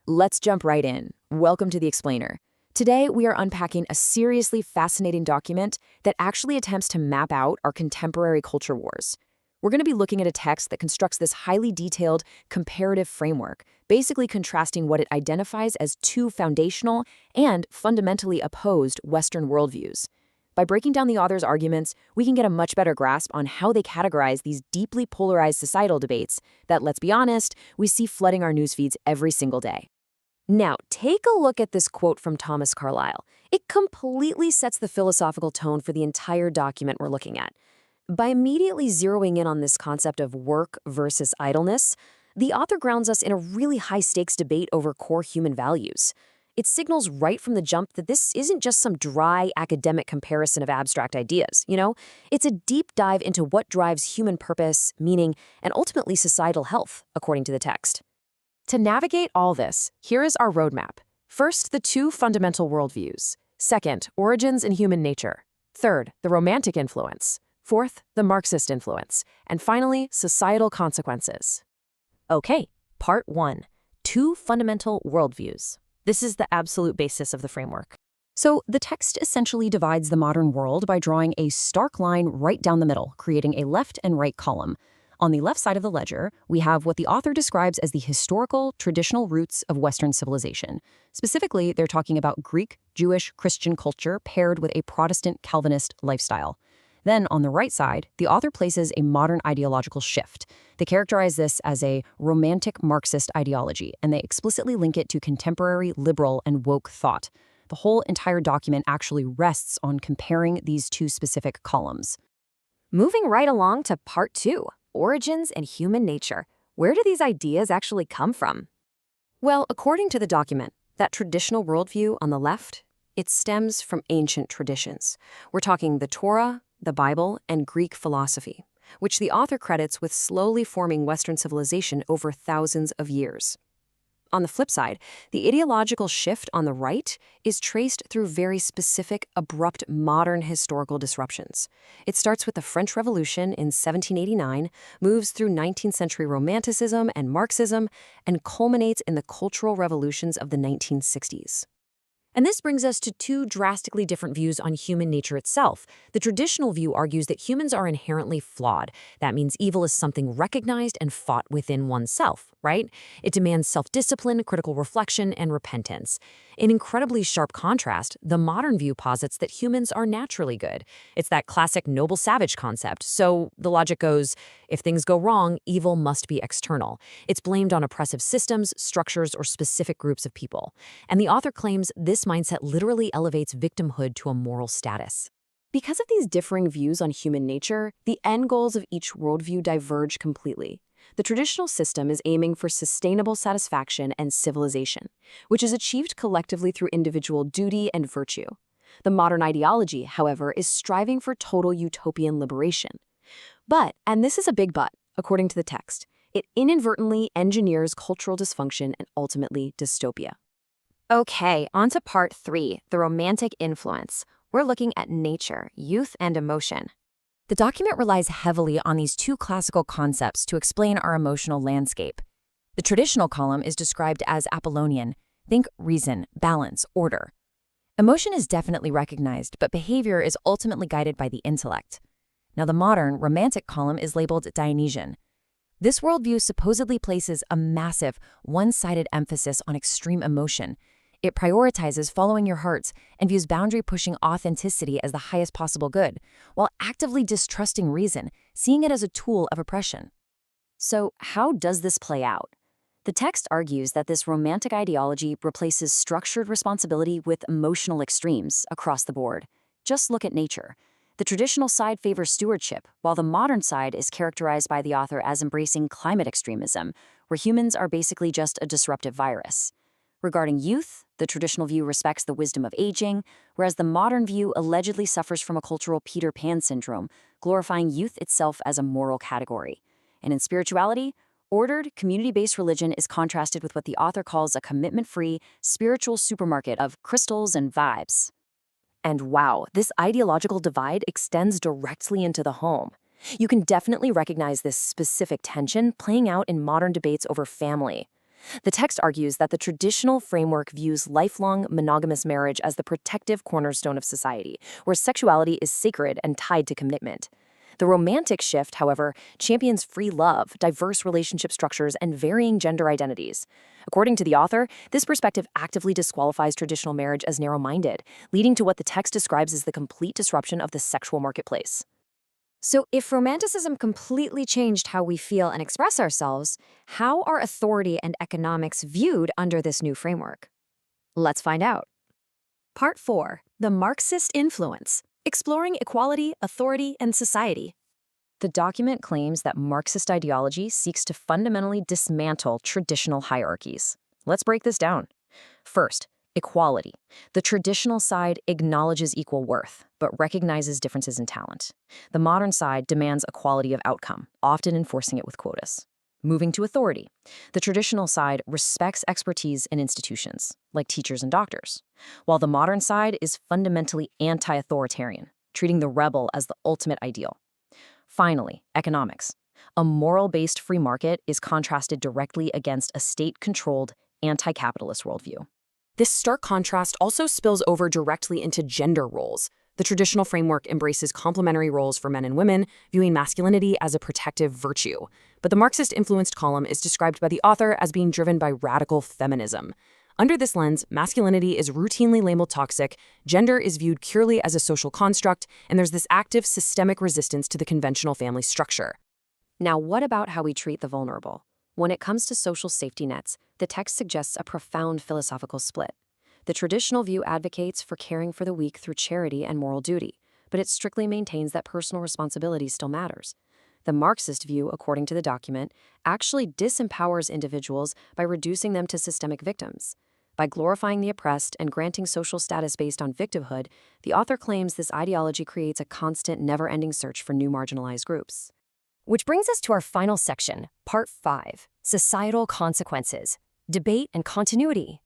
Let's jump right in. Welcome to The Explainer. Today, we are unpacking a seriously fascinating document that actually attempts to map out our contemporary culture wars. We're going to be looking at a text that constructs this highly detailed comparative framework, basically contrasting what it identifies as two foundational and fundamentally opposed Western worldviews. By breaking down the author's arguments, we can get a much better grasp on how they categorize these deeply polarized societal debates that, let's be honest, we see flooding our news feeds every single day. Now, take a look at this quote from Thomas Carlyle. It completely sets the philosophical tone for the entire document we're looking at. By immediately zeroing in on this concept of work versus idleness, the author grounds us in a really high-stakes debate over core human values. It signals right from the jump that this isn't just some dry academic comparison of abstract ideas, It's a deep dive into what drives human purpose, meaning, and ultimately societal health, according to the text. To navigate all this, here is our roadmap. First, the two fundamental worldviews. Second, origins in human nature. Third, the Romantic influence. Fourth, the Marxist influence. And finally, societal consequences. Okay, part 1. Two fundamental worldviews. This is the absolute basis of the framework. So the text essentially divides the modern world by drawing a stark line right down the middle, creating a left and right column. On the left side of the ledger, we have what the author describes as the historical, traditional roots of Western civilization. Specifically, they're talking about Greek-Jewish-Christian culture paired with a Protestant Calvinist lifestyle. Then, on the right side, the author places a modern ideological shift. They characterize this as a Romantic-Marxist ideology, and they explicitly link it to contemporary liberal and woke thought. The whole entire document actually rests on comparing these two specific columns. Moving right along to part 2. Origins and human nature. Where do these ideas actually come from? Well, according to the document, that traditional worldview on the left, it stems from ancient traditions. We're talking the Torah, the Bible, and Greek philosophy, which the author credits with slowly forming Western civilization over thousands of years. On the flip side, the ideological shift on the right is traced through very specific, abrupt modern historical disruptions. It starts with the French Revolution in 1789, moves through 19th century Romanticism and Marxism, and culminates in the cultural revolutions of the 1960s. And this brings us to two drastically different views on human nature itself. The traditional view argues that humans are inherently flawed. That means evil is something recognized and fought within oneself, right? It demands self-discipline, critical reflection, and repentance. In incredibly sharp contrast, the modern view posits that humans are naturally good. It's that classic noble savage concept. So the logic goes, if things go wrong, evil must be external. It's blamed on oppressive systems, structures, or specific groups of people. And the author claims this mindset literally elevates victimhood to a moral status. Because of these differing views on human nature, the end goals of each worldview diverge completely. The traditional system is aiming for sustainable satisfaction and civilization, which is achieved collectively through individual duty and virtue. The modern ideology, however, is striving for total utopian liberation. But, and this is a big but, according to the text, it inadvertently engineers cultural dysfunction and ultimately dystopia. Okay, on to part 3, the Romantic influence. We're looking at nature, youth, and emotion. The document relies heavily on these two classical concepts to explain our emotional landscape. The traditional column is described as Apollonian. Think reason, balance, order. Emotion is definitely recognized, but behavior is ultimately guided by the intellect. Now, the modern, Romantic column is labeled Dionysian. This worldview supposedly places a massive, one-sided emphasis on extreme emotion. It prioritizes following your hearts and views boundary-pushing authenticity as the highest possible good, while actively distrusting reason, seeing it as a tool of oppression. So, how does this play out? The text argues that this Romantic ideology replaces structured responsibility with emotional extremes across the board. Just look at nature. The traditional side favors stewardship, while the modern side is characterized by the author as embracing climate extremism, where humans are basically just a disruptive virus. Regarding youth, the traditional view respects the wisdom of aging, whereas the modern view allegedly suffers from a cultural Peter Pan syndrome, glorifying youth itself as a moral category. And in spirituality, ordered, community-based religion is contrasted with what the author calls a commitment-free, spiritual supermarket of crystals and vibes. And wow, this ideological divide extends directly into the home. You can definitely recognize this specific tension playing out in modern debates over family. The text argues that the traditional framework views lifelong monogamous marriage as the protective cornerstone of society, where sexuality is sacred and tied to commitment. The romantic shift, however, champions free love, diverse relationship structures, and varying gender identities. According to the author, this perspective actively disqualifies traditional marriage as narrow-minded, leading to what the text describes as the complete disruption of the sexual marketplace. So, if Romanticism completely changed how we feel and express ourselves, how are authority and economics viewed under this new framework? Let's find out. Part 4. The Marxist Influence. Exploring equality, authority, and society. The document claims that Marxist ideology seeks to fundamentally dismantle traditional hierarchies. Let's break this down. First, equality. The traditional side acknowledges equal worth, but recognizes differences in talent. The modern side demands equality of outcome, often enforcing it with quotas. Moving to authority. The traditional side respects expertise in institutions, like teachers and doctors, while the modern side is fundamentally anti-authoritarian, treating the rebel as the ultimate ideal. Finally, economics. A moral-based free market is contrasted directly against a state-controlled, anti-capitalist worldview. This stark contrast also spills over directly into gender roles. The traditional framework embraces complementary roles for men and women, viewing masculinity as a protective virtue. But the Marxist-influenced column is described by the author as being driven by radical feminism. Under this lens, masculinity is routinely labeled toxic, gender is viewed purely as a social construct, and there's this active systemic resistance to the conventional family structure. Now, what about how we treat the vulnerable? When it comes to social safety nets, the text suggests a profound philosophical split. The traditional view advocates for caring for the weak through charity and moral duty, but it strictly maintains that personal responsibility still matters. The Marxist view, according to the document, actually disempowers individuals by reducing them to systemic victims. By glorifying the oppressed and granting social status based on victimhood, the author claims this ideology creates a constant, never-ending search for new marginalized groups. Which brings us to our final section, Part 5, Societal Consequences, Debate and Continuity.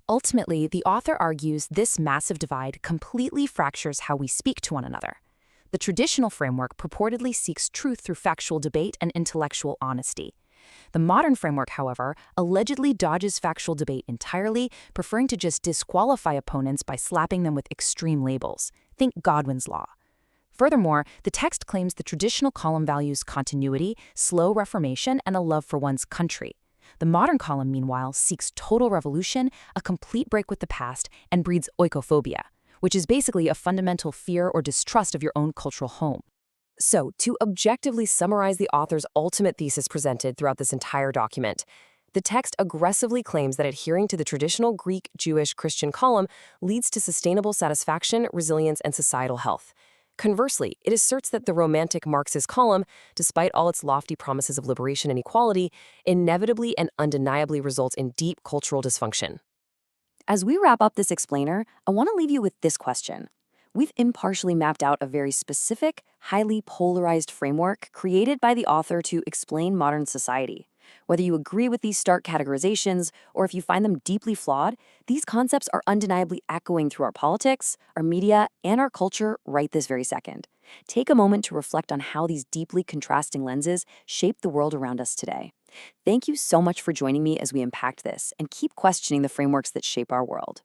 Ultimately, the author argues this massive divide completely fractures how we speak to one another. The traditional framework purportedly seeks truth through factual debate and intellectual honesty. The modern framework, however, allegedly dodges factual debate entirely, preferring to just disqualify opponents by slapping them with extreme labels. Think Godwin's law. Furthermore, the text claims the traditional column values continuity, slow reformation, and a love for one's country. The modern column, meanwhile, seeks total revolution, a complete break with the past, and breeds oikophobia, which is basically a fundamental fear or distrust of your own cultural home. So, to objectively summarize the author's ultimate thesis presented throughout this entire document, the text aggressively claims that adhering to the traditional Greek-Jewish-Christian column leads to sustainable satisfaction, resilience, and societal health. Conversely, it asserts that the Romantic-Marxist column, despite all its lofty promises of liberation and equality, inevitably and undeniably results in deep cultural dysfunction. As we wrap up this explainer, I want to leave you with this question. We've impartially mapped out a very specific, highly polarized framework created by the author to explain modern society. Whether you agree with these stark categorizations or if you find them deeply flawed, these concepts are undeniably echoing through our politics, our media, and our culture right this very second. Take a moment to reflect on how these deeply contrasting lenses shape the world around us today. Thank you so much for joining me as we unpacked this and keep questioning the frameworks that shape our world.